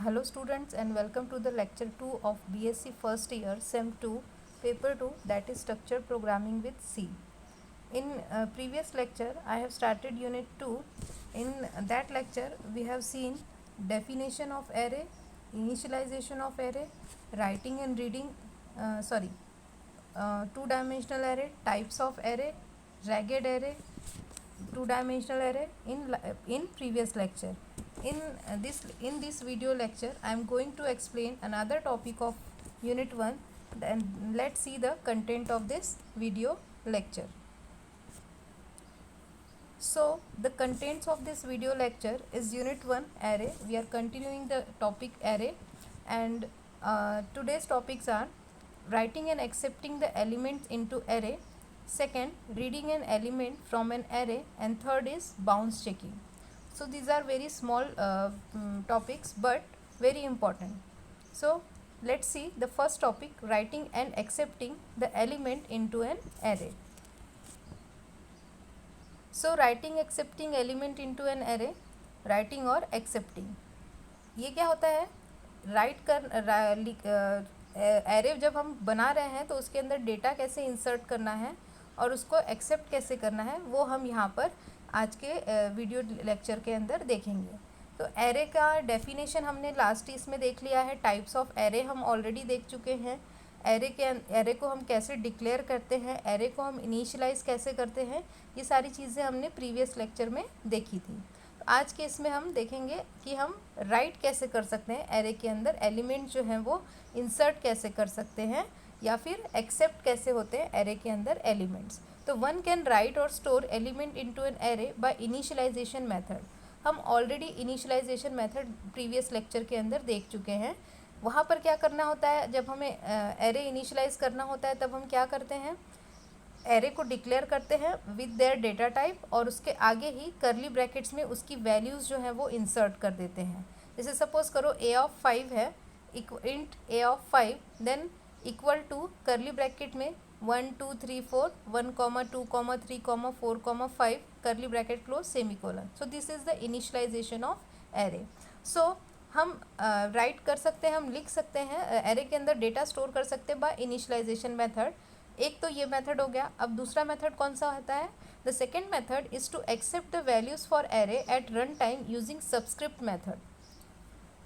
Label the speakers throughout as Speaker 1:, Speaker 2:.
Speaker 1: Hello students and welcome to the lecture 2 of BSc first year SEM 2 paper 2, that is structure programming with C. In previous lecture I have started unit 2. In that lecture we have seen definition of array, initialization of array, writing and reading two-dimensional array, types of array, ragged array, two-dimensional array in previous lecture. In this video lecture I am going to explain another topic of unit 1. Then let's see the content of this video lecture. So the contents of this video lecture is unit 1 array. We are continuing the topic array, and today's topics are writing and accepting the elements into array, second reading an element from an array, and third is bounds checking. So these are very small topics but very important. So let's see the first topic, writing and accepting the element into an array. So writing accepting element into an array, writing और accepting, ये क्या होता है? Right कर array जब हम बना रहे हैं तो उसके अंदर डेटा कैसे इंसर्ट करना है और उसको एक्सेप्ट कैसे करना है वो हम यहाँ पर आज के वीडियो लेक्चर के अंदर देखेंगे. तो एरे का डेफिनेशन हमने लास्ट इसमें देख लिया है. टाइप्स ऑफ एरे हम ऑलरेडी देख चुके हैं. एरे को हम कैसे डिक्लेयर करते हैं, एरे को हम इनिशियलाइज कैसे करते हैं, ये सारी चीज़ें हमने प्रीवियस लेक्चर में देखी थी. तो आज के इसमें हम देखेंगे कि हम राइट कैसे कर सकते हैं, एरे के अंदर एलिमेंट जो हैं वो इंसर्ट कैसे कर सकते हैं, या फिर एक्सेप्ट कैसे होते हैं एरे के अंदर एलिमेंट्स. तो वन कैन राइट और store element into an array by initialization method. हम already initialization method previous lecture के अंदर देख चुके हैं. वहाँ पर क्या करना होता है, जब हमें एरे इनिशियलाइज करना होता है तब हम क्या करते हैं, एरे को डिक्लेयर करते हैं विद देयर डेटा टाइप और उसके आगे ही करली ब्रैकेट्स में उसकी वैल्यूज़ जो हैं वो इंसर्ट कर देते हैं. जैसे सपोज करो a ऑफ 5 है, int a of 5 then equal to curly bracket में 1 2 3 4 1 2 3 4 5 curly bracket close semicolon. So this is the initialization of array. So हम राइट कर सकते हैं, हम लिख सकते हैं, एरे के अंदर डेटा स्टोर कर सकते हैं बाय इनिशियलाइजेशन मेथड. एक तो ये मेथड हो गया. अब दूसरा मेथड कौन सा होता है? The second method is to accept the values for array at run time using subscript method.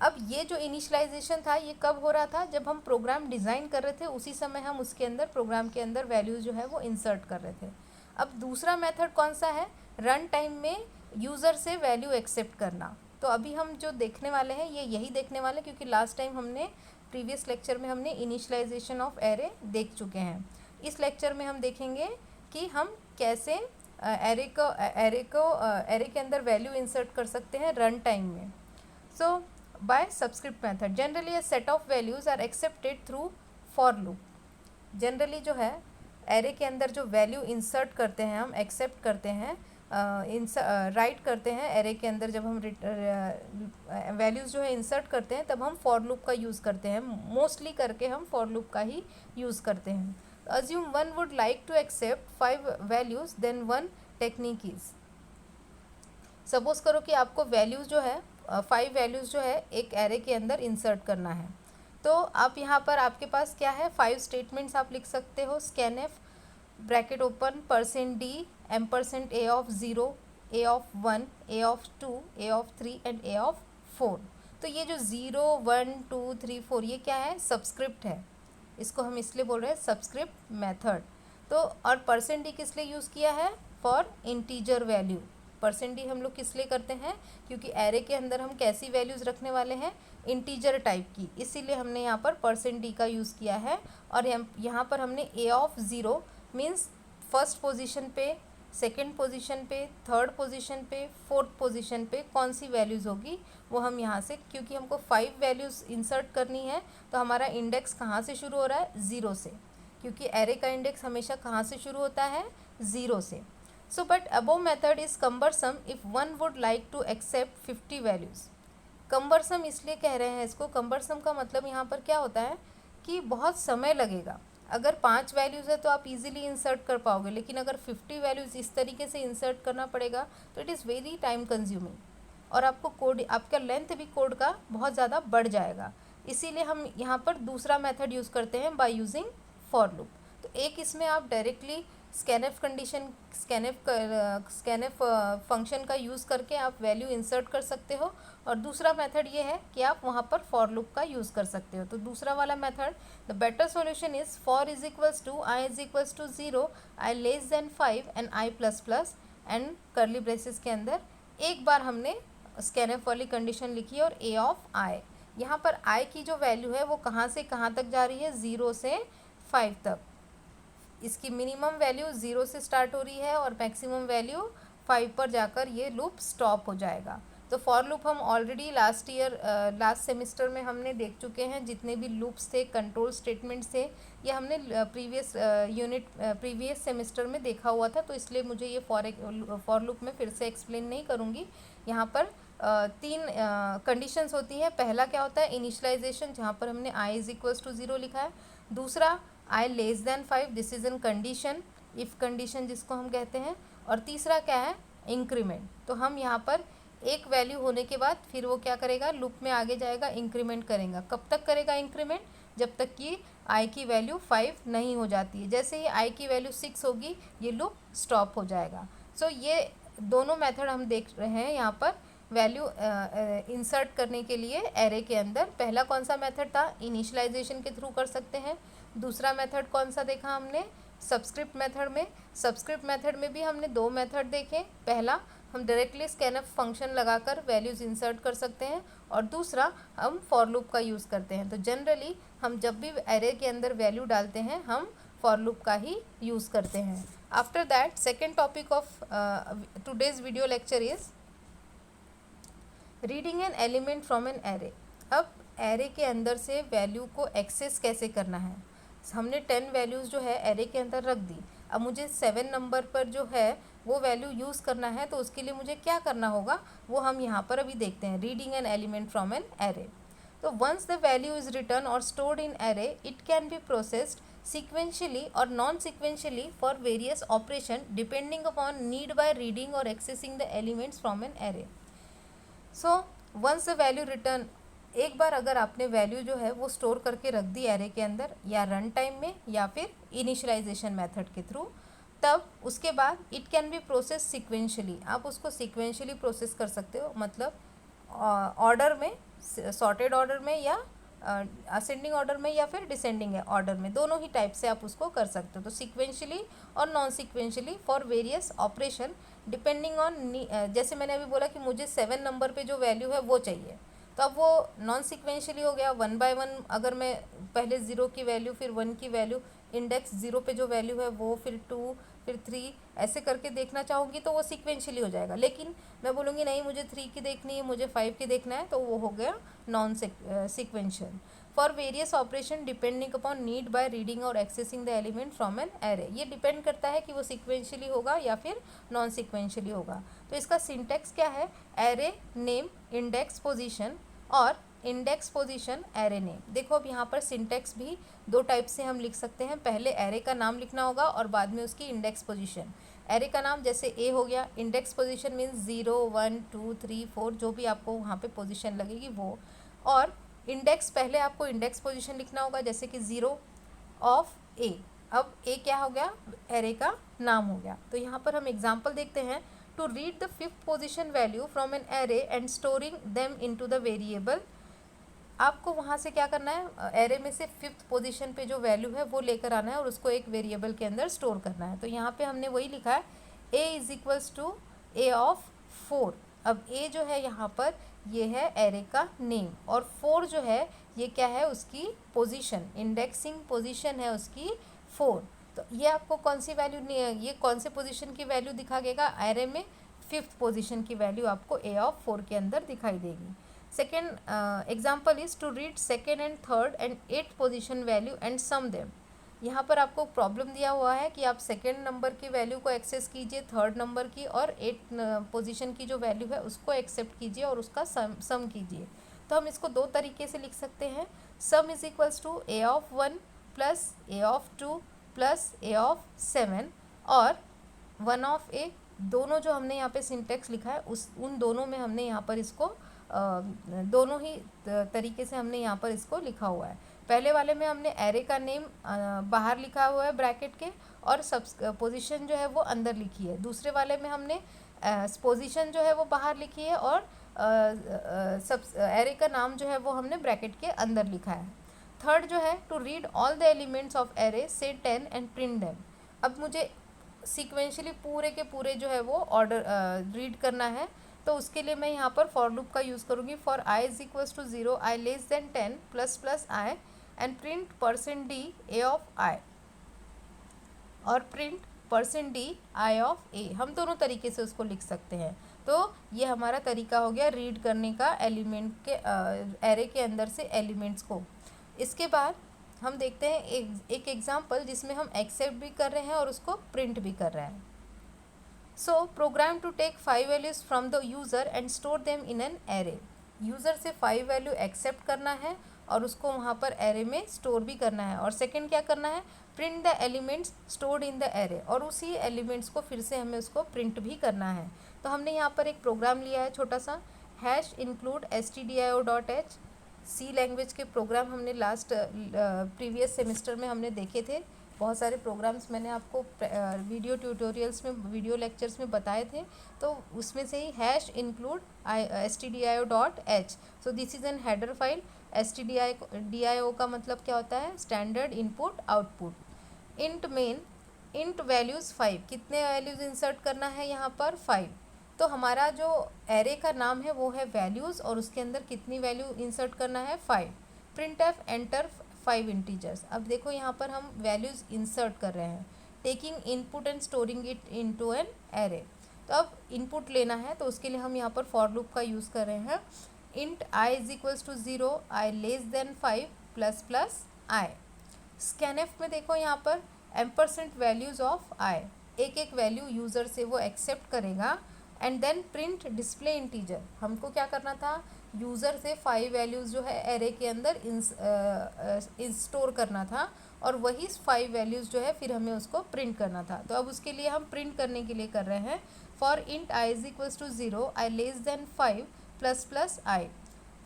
Speaker 1: अब ये जो इनिशियलाइजेशन था ये कब हो रहा था? जब हम प्रोग्राम डिज़ाइन कर रहे थे उसी समय हम उसके अंदर प्रोग्राम के अंदर वैल्यूज़ जो है वो इंसर्ट कर रहे थे. अब दूसरा मेथड कौन सा है? रन टाइम में यूज़र से वैल्यू एक्सेप्ट करना. तो अभी हम जो देखने वाले हैं ये यही देखने वाले हैं, क्योंकि लास्ट टाइम हमने प्रीवियस लेक्चर में हमने इनिशियलाइजेशन ऑफ एरे देख चुके हैं. इस लेक्चर में हम देखेंगे कि हम कैसे एरे के अंदर वैल्यू इंसर्ट कर सकते हैं रन टाइम में. So by subscript method generally a set of values are accepted through for loop. Generally जो है एरे के अंदर जो वैल्यू इंसर्ट करते हैं हम, एक्सेप्ट करते हैं, राइट करते हैं एरे के अंदर, जब हम वैल्यूज़ जो है इंसर्ट करते हैं तब हम फॉर लूप का यूज़ करते हैं. मोस्टली करके हम फॉर लूप का ही यूज़ करते हैं. Assume one would like to accept 5 values, then one technique is. Suppose करो कि आपको वैल्यूज़ जो है 5 वैल्यूज़ जो है एक एरे के अंदर इंसर्ट करना है. तो आप यहाँ पर आपके पास क्या है, 5 स्टेटमेंट्स आप लिख सकते हो. Scanf bracket open %d ampersand a of 0, a of 1, a of 2, a of 3 and a of 4. तो ये जो 0 1 2 3 4 ये क्या है? सब्सक्रिप्ट है. इसको हम इसलिए बोल रहे हैं सब्सक्रिप्ट मेथड. तो और %d किस लिए यूज़ किया है? For integer value. %d हम लोग किस लिए करते हैं? क्योंकि एरे के अंदर हम कैसी वैल्यूज़ रखने वाले हैं? इंटीजर टाइप की. इसीलिए हमने यहाँ पर %d का यूज़ किया है. और यहाँ पर हमने a of 0 means first position पे, सेकेंड पोजीशन पे, थर्ड पोजीशन पे, फोर्थ पोजीशन पे कौन सी वैल्यूज़ होगी वो हम यहाँ से, क्योंकि हमको 5 वैल्यूज़ इंसर्ट करनी है तो हमारा इंडेक्स कहाँ से शुरू हो रहा है? 0 से, क्योंकि एरे का इंडेक्स हमेशा कहाँ से शुरू होता है? 0 से. So but above method is cumbersome if one would like to accept 50 values. Cumbersome इसलिए कह रहे हैं इसको. कम्बरसम का मतलब यहाँ पर क्या होता है कि बहुत समय लगेगा. अगर 5 वैल्यूज़ है तो आप इजीली इंसर्ट कर पाओगे, लेकिन अगर 50 वैल्यूज़ इस तरीके से इंसर्ट करना पड़ेगा तो it is very time consuming. और आपको कोड, आपका लेंथ भी कोड का बहुत ज़्यादा बढ़ जाएगा। इसीलिए हम यहाँ पर दूसरा मेथड यूज़ करते हैं बाय यूजिंग फॉर लूप। तो एक इसमें आप directly scanf condition, scanf function का यूज़ करके आप वैल्यू इंसर्ट कर सकते हो, और दूसरा मेथड ये है कि आप वहाँ पर फॉर लूप का यूज़ कर सकते हो। तो दूसरा वाला method, the better solution is for is equals to i is equals to 0, I less than 5 and i plus plus and curly braces के अंदर एक बार हमने स्कैनएफ वाली कंडीशन लिखी और ए ऑफ आई। यहाँ पर आई की जो वैल्यू है वो कहाँ से कहाँ तक जा रही है, 0 से 5 तक। इसकी मिनिमम वैल्यू 0 से स्टार्ट हो रही है और मैक्सिमम वैल्यू 5 पर जाकर ये लूप स्टॉप हो जाएगा। तो फॉर लूप हम ऑलरेडी लास्ट सेमेस्टर में हमने देख चुके हैं, जितने भी लूप्स थे, कंट्रोल स्टेटमेंट्स थे, ये हमने प्रीवियस सेमेस्टर में देखा हुआ था। तो इसलिए मुझे ये फॉर लूप में फिर से एक्सप्लेन नहीं करूँगी। यहाँ पर तीन कंडीशंस होती हैं। पहला क्या होता है, इनिशियलाइजेशन, जहाँ पर हमने आई इज इक्वल्स टू 0 लिखा है। दूसरा I less than 5, this is an condition, if condition जिसको हम कहते हैं। और तीसरा क्या है, इंक्रीमेंट। तो हम यहाँ पर एक वैल्यू होने के बाद फिर वो क्या करेगा, लूप में आगे जाएगा, इंक्रीमेंट करेगा। कब तक करेगा इंक्रीमेंट, जब तक कि आई की वैल्यू 5 नहीं हो जाती है। जैसे ही आई की वैल्यू 6 होगी ये लूप स्टॉप हो जाएगा। सो ये दोनों मेथड हम देख रहे हैं यहाँ पर वैल्यू इंसर्ट करने के लिए एरे के अंदर। पहला कौन सा मेथड था, इनिशियलाइजेशन के थ्रू कर सकते हैं। दूसरा मेथड कौन सा देखा हमने, सबस्क्रिप्ट मेथड में। सबस्क्रिप्ट मेथड में भी हमने दो मेथड देखे। पहला, हम डायरेक्टली स्कैनएफ फंक्शन लगाकर वैल्यूज़ इंसर्ट कर सकते हैं, और दूसरा हम फॉर लूप का यूज़ करते हैं। तो जनरली हम जब भी एरे के अंदर वैल्यू डालते हैं हम फॉर लूप का ही यूज़ करते हैं। After that, second topic of today's video lecture is reading an element from an array. अब एरे के अंदर से वैल्यू को एक्सेस कैसे करना है। हमने 10 वैल्यूज़ जो है एरे के अंदर रख दी। अब मुझे 7 नंबर पर जो है वो वैल्यू यूज़ करना है, तो उसके लिए मुझे क्या करना होगा वो हम यहाँ पर अभी देखते हैं। Reading an element from an array. तो once the value is return or stored in array, it can be processed sequentially or non-sequentially for various operation depending upon need by reading or accessing the elements from an array. So once the value return, एक बार अगर आपने value जो है वो store करके रख दी array के अंदर, या रन टाइम में या फिर इनिशियलाइजेशन मेथड के थ्रू, तब उसके बाद it can be process sequentially. आप उसको सिक्वेंशली प्रोसेस कर सकते हो, मतलब ऑर्डर में, सॉर्टेड ऑर्डर में, या असेंडिंग ऑर्डर में, या फिर डिसेंडिंग ऑर्डर में, दोनों ही टाइप से आप उसको कर सकते हो। तो सिक्वेंशली और non sequentially for various operation depending on, जैसे मैंने अभी बोला कि मुझे 7 नंबर पे जो वैल्यू है वो चाहिए, तो अब वो नॉन सिक्वेंशली हो गया। 1 बाय 1 अगर मैं पहले 0 की वैल्यू, फिर 1 की वैल्यू, इंडेक्स 0 पे जो वैल्यू है वो, फिर 2, फिर 3, ऐसे करके देखना चाहूँगी तो वो सिक्वेंशली हो जाएगा। लेकिन मैं बोलूँगी नहीं मुझे 3 की देखनी है, मुझे 5 की देखना है, तो वो हो गया non sequential. For various operation depending upon need by reading or accessing the element from an array. ये डिपेंड करता है कि वो सिक्वेंशली होगा या फिर नॉन सिक्वेंशली होगा। तो इसका सिंटेक्स क्या है, एरे नेम इंडेक्स पोजीशन और इंडेक्स पोजीशन एरे नेम। देखो अब यहाँ पर सिंटेक्स भी दो टाइप से हम लिख सकते हैं। पहले एरे का नाम लिखना होगा और बाद में उसकी इंडेक्स पोजीशन। एरे का नाम जैसे ए हो गया, इंडेक्स पोजीशन मीन्स 0, 1, 2, 3, 4 जो भी आपको वहाँ पे पोजीशन लगेगी वो। और इंडेक्स, पहले आपको इंडेक्स पोजीशन लिखना होगा, जैसे कि 0 ऑफ ए। अब ए क्या हो गया, एरे का नाम हो गया। तो यहाँ पर हम एग्जाम्पल देखते हैं। To read the 5th position value from an array and storing them into the variable. आपको वहाँ से क्या करना है, एरे में से 5th पोजीशन पे जो वैल्यू है वो लेकर आना है और उसको एक वेरिएबल के अंदर स्टोर करना है। तो यहाँ पे हमने वही लिखा है, A is equals to A of 4। अब ए जो है यहाँ पर ये है एरे का नेम, और 4 जो है ये क्या है, उसकी पोजीशन, इंडेक्सिंग पोजीशन है उसकी 4। तो ये आपको कौन सी वैल्यू, ये कौन से पोजीशन की वैल्यू दिखा देगा, एरे में 5th पोजीशन की वैल्यू आपको ए ऑफ 4 के अंदर दिखाई देगी। Second example is to read 2nd and 3rd and 8th position value and sum them. यहाँ पर आपको प्रॉब्लम दिया हुआ है कि आप 2nd नंबर की वैल्यू को एक्सेस कीजिए, 3rd नंबर की और 8th पोजीशन की जो वैल्यू है उसको एक्सेप्ट कीजिए और उसका सम कीजिए। तो हम इसको दो तरीके से लिख सकते हैं। Sum is equals to A of 1 plus a of 2 plus a of 7 और 1 ऑफ ए दोनों जो हमने यहाँ पे सिंटेक्स लिखा है उन दोनों में हमने यहाँ पर इसको दोनों ही तरीके से हमने यहाँ पर इसको लिखा हुआ है। पहले वाले में हमने एरे का नेम बाहर लिखा हुआ है ब्रैकेट के, और सब पोजीशन जो है वो अंदर लिखी है। दूसरे वाले में हमने पोजीशन जो है वो बाहर लिखी है, और सब एरे का नाम जो है वो हमने ब्रैकेट के अंदर लिखा है। थर्ड जो है, to read all the elements of array से 10 एंड प्रिंट देम। अब मुझे सीक्वेंशली पूरे के पूरे जो है वो ऑर्डर रीड करना है, तो उसके लिए मैं यहाँ पर फॉर लूप का यूज़ करूँगी। For I is equals to 0, I less than 10 plus plus I and print %d a of I, और print %d i of a। हम दोनों तरीके से उसको लिख सकते हैं। तो ये हमारा तरीका हो गया रीड करने का एलिमेंट के एरे के अंदर से एलिमेंट्स को। इसके बाद हम देखते हैं एक एग्जांपल जिसमें हम एक्सेप्ट भी कर रहे हैं और उसको प्रिंट भी कर रहे हैं। So program to take 5 values from the user and store them in an array. User से 5 वैल्यू एक्सेप्ट करना है और उसको वहाँ पर एरे में स्टोर भी करना है। और सेकंड क्या करना है, print the elements stored in the array, और उसी एलिमेंट्स को फिर से हमें उसको प्रिंट भी करना है। तो हमने यहाँ पर एक प्रोग्राम लिया है छोटा सा, #include stdio.h। सी लैंग्वेज के प्रोग्राम हमने लास्ट प्रीवियस सेमेस्टर में हमने देखे थे। बहुत सारे प्रोग्राम्स मैंने आपको वीडियो ट्यूटोरियल्स में, वीडियो लेक्चर्स में बताए थे। तो उसमें से ही #include stdio.h। So this is an header file. stdio का मतलब क्या होता है, standard input output. Int main, int values 5, कितने वैल्यूज़ इंसर्ट करना है यहाँ पर 5। तो हमारा जो एरे का नाम है वो है वैल्यूज़, और उसके अंदर कितनी वैल्यू इंसर्ट करना है 5। Print F enter 5 integers. अब देखो यहाँ पर हम वैल्यूज़ इंसर्ट कर रहे हैं, taking input and storing it into an array. तो अब इनपुट लेना है, तो उसके लिए हम यहाँ पर फॉर लूप का यूज़ कर रहे हैं। Int I is equals to 0, I less than 5 plus plus i. Scanf में देखो यहाँ पर एम्परसेंट वैल्यूज़ ऑफ आई, एक एक वैल्यू यूज़र से वो एक्सेप्ट करेगा। And then print display integer. हमको क्या करना था, यूज़र से 5 वैल्यूज़ जो है एरे के अंदर स्टोर करना था, और वही 5 वैल्यूज़ जो है फिर हमें उसको प्रिंट करना था। तो अब उसके लिए हम प्रिंट करने के लिए कर रहे हैं, for int I is equals to 0, I less than 5 plus plus I.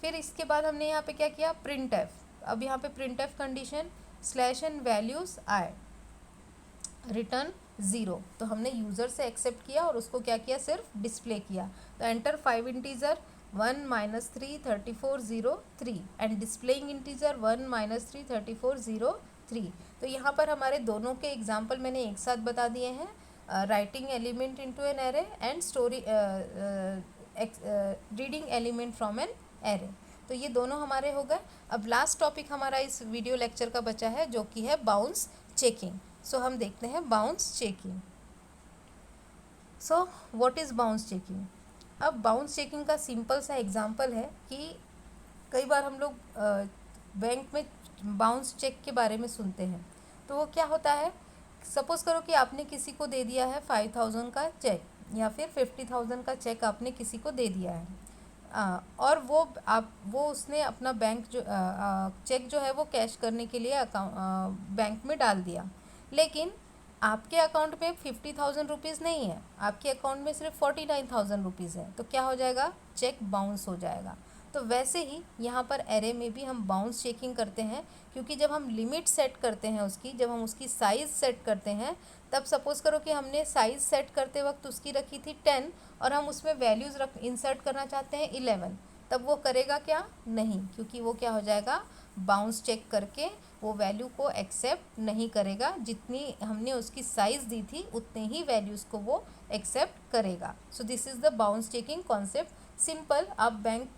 Speaker 1: फिर इसके बाद हमने यहाँ पे क्या किया, प्रिंट एफ। अब यहाँ पे print F condition /n values I return 0। तो हमने यूज़र से एक्सेप्ट किया और उसको क्या किया, सिर्फ डिस्प्ले किया। तो enter 5 integer 1 - 3 34 0 3 and displaying integer 1 - 3 34 0 3। तो यहाँ पर हमारे दोनों के एग्जाम्पल मैंने एक साथ बता दिए हैं, writing element into an array and reading element from an array. तो ये दोनों हमारे हो गए। अब लास्ट टॉपिक हमारा इस वीडियो लेक्चर का बचा है, जो कि है बाउंस चेकिंग। सो हम देखते हैं bounce checking. So what is bounce checking. अब बाउंस चेकिंग का सिंपल सा एग्जांपल है कि कई बार हम लोग बैंक में बाउंस चेक के बारे में सुनते हैं। तो वो क्या होता है, सपोज़ करो कि आपने किसी को दे दिया है 5000 का चेक, या फिर 50,000 का चेक आपने किसी को दे दिया है, और वो उसने अपना बैंक जो चेक जो है वो कैश करने के लिए बैंक में डाल दिया। लेकिन आपके अकाउंट में 50,000 रुपीज़ नहीं है, आपके अकाउंट में सिर्फ 49,000 रुपीज़ है। तो क्या हो जाएगा, चेक बाउंस हो जाएगा। तो वैसे ही यहाँ पर एरे में भी हम बाउंस चेकिंग करते हैं, क्योंकि जब हम लिमिट सेट करते हैं उसकी, जब हम उसकी साइज़ सेट करते हैं, तब सपोज़ करो कि हमने साइज़ सेट करते वक्त उसकी रखी थी 10, और हम उसमें वैल्यूज़ इंसर्ट करना चाहते हैं 11, तब वो करेगा क्या, नहीं, क्योंकि वो क्या हो जाएगा, बाउंस चेक करके वो वैल्यू को एक्सेप्ट नहीं करेगा। जितनी हमने उसकी साइज़ दी थी उतने ही वैल्यूज़ को वो एक्सेप्ट करेगा। सो this is the bounce checking concept. Simple, आप बैंक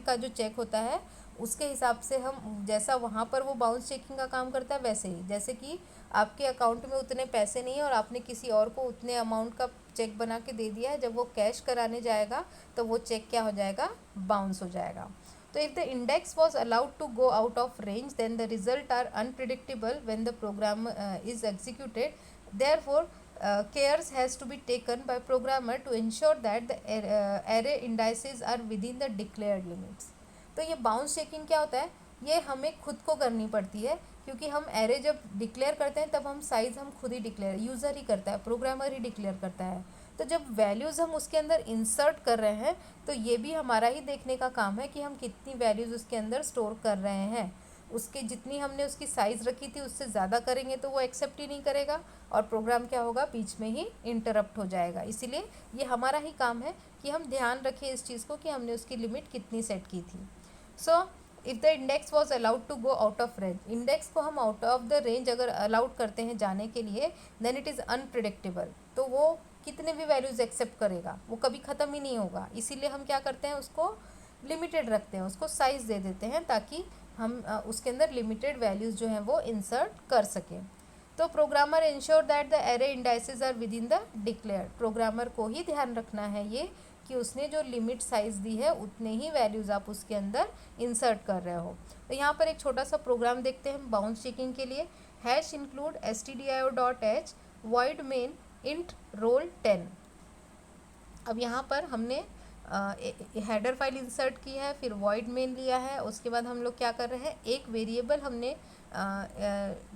Speaker 1: का जो चेक होता है उसके हिसाब से हम, जैसा वहाँ पर वो बाउंस चेकिंग का काम करता है, वैसे ही, जैसे कि आपके अकाउंट में उतने पैसे नहीं है और आपने किसी और को उतने अमाउंट का चेक बना के दे दिया है, जब वो कैश कराने जाएगा तो वो चेक क्या हो जाएगा, बाउंस हो जाएगा। तो if the index was allowed to go out of range, then the result are unpredictable when the program is executed. Therefore cares has to be taken by programmer to ensure that the array indices are within the declared limits। तो ये bounce checking क्या होता है, ये हमें खुद को करनी पड़ती है, क्योंकि हम एरे जब डिक्लेयर करते हैं तब हम साइज़ हम खुद ही डिक्लेयर, यूज़र ही करता है, प्रोग्रामर ही डिक्लेयर करता है। तो जब वैल्यूज़ हम उसके अंदर इंसर्ट कर रहे हैं तो ये भी हमारा ही देखने का काम है कि हम कितनी वैल्यूज़ उसके अंदर स्टोर कर रहे हैं। उसके जितनी हमने उसकी साइज़ रखी थी उससे ज़्यादा करेंगे तो वो एक्सेप्ट ही नहीं करेगा और प्रोग्राम क्या होगा, बीच में ही इंटरप्ट हो जाएगा। इसीलिए ये हमारा ही काम है कि हम ध्यान रखें इस चीज़ को कि हमने उसकी लिमिट कितनी सेट की थी। So if the index was allowed to go out of range, index को हम आउट ऑफ द रेंज अगर अलाउड करते हैं जाने के लिए, देन इट इज़ अनप्रिडिक्टेबल। तो वो कितने भी वैल्यूज़ एक्सेप्ट करेगा, वो कभी ख़त्म ही नहीं होगा। इसीलिए हम क्या करते हैं, उसको लिमिटेड रखते हैं, उसको साइज़ दे देते हैं ताकि हम उसके अंदर लिमिटेड वैल्यूज़ जो हैं वो इंसर्ट कर सकें। तो programmer ensure that the array indices are within the declared, programmer को ही ध्यान रखना है ये कि उसने जो लिमिट साइज़ दी है उतने ही वैल्यूज़ आप उसके अंदर इंसर्ट कर रहे हो। तो यहाँ पर एक छोटा सा प्रोग्राम देखते हैं बाउंस चेकिंग के लिए। Hash include stdio.h void main int roll 10। अब यहाँ पर हमने हेडर फाइल इंसर्ट की है, फिर void main लिया है, उसके बाद हम लोग क्या कर रहे हैं, एक वेरिएबल हमने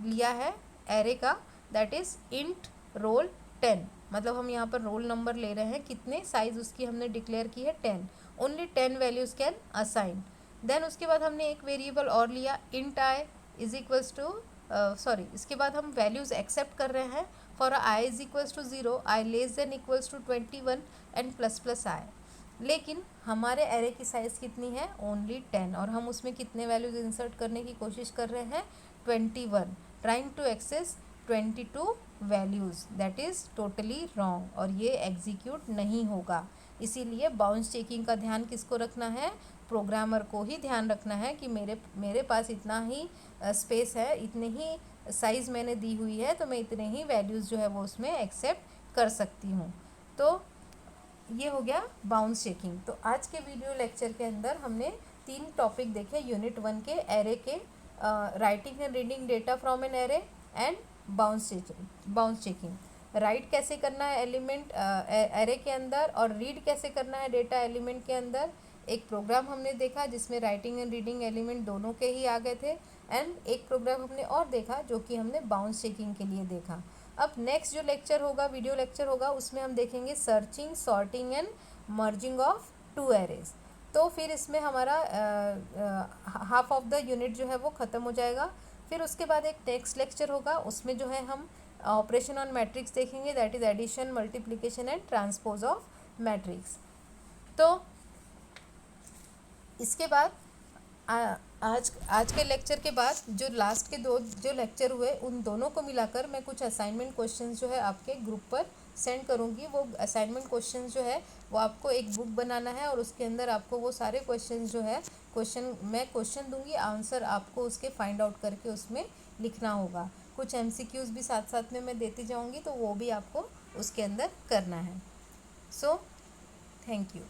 Speaker 1: लिया है एरे का, दैट इज़ int roll 10। मतलब हम यहाँ पर रोल नंबर ले रहे हैं, कितने साइज़ उसकी हमने डिक्लेयर की है 10, only 10 values can assign. Then उसके बाद हमने एक वेरिएबल और लिया int i is equals to इसके बाद हम वैल्यूज़ एक्सेप्ट कर रहे हैं for i is equals to 0, i less than equals to 21 and plus i। लेकिन हमारे एरे की साइज़ कितनी है, ओनली 10, और हम उसमें कितने वैल्यूज़ इंसर्ट करने की कोशिश कर रहे हैं, 21, trying to access 22 values, that is totally wrong और ये एग्जीक्यूट नहीं होगा। इसीलिए बाउंस चेकिंग का ध्यान किसको रखना है, प्रोग्रामर को ही ध्यान रखना है कि मेरे पास इतना ही स्पेस है, इतने ही साइज़ मैंने दी हुई है, तो मैं इतने ही वैल्यूज़ जो है वो उसमें एक्सेप्ट कर सकती हूँ। तो ये हो गया बाउंस चेकिंग। तो आज के वीडियो लेक्चर के अंदर हमने 3 टॉपिक देखे यूनिट 1 के, एरे के, writing and reading data from an array and bounce checking. Right कैसे करना है एलिमेंट एरे के अंदर और रीड कैसे करना है डेटा एलिमेंट के अंदर। एक प्रोग्राम हमने देखा जिसमें राइटिंग एंड रीडिंग एलिमेंट दोनों के ही आ गए थे, एंड एक प्रोग्राम हमने और देखा जो कि हमने बाउंस चेकिंग के लिए देखा। अब नेक्स्ट जो लेक्चर होगा, वीडियो लेक्चर होगा, उसमें हम देखेंगे searching, sorting and merging of 2 arrays. तो फिर इसमें हमारा हाफ ऑफ द यूनिट जो है वो ख़त्म हो जाएगा। फिर उसके बाद एक नेक्स्ट लेक्चर होगा, उसमें जो है हम ऑपरेशन ऑन मैट्रिक्स देखेंगे, that is addition, multiplication and transpose of matrix. तो इसके बाद आज के लेक्चर के बाद जो लास्ट के 2 जो लेक्चर हुए उन दोनों को मिलाकर मैं कुछ असाइनमेंट क्वेश्चंस जो है आपके ग्रुप पर सेंड करूँगी। वो असाइनमेंट क्वेश्चंस जो है वो आपको एक बुक बनाना है और उसके अंदर आपको वो सारे क्वेश्चंस जो है मैं क्वेश्चन दूंगी, आंसर आपको उसके फाइंड आउट करके उसमें लिखना होगा। कुछ MCQs भी साथ साथ में मैं देती जाऊँगी, तो वो भी आपको उसके अंदर करना है। So thank you.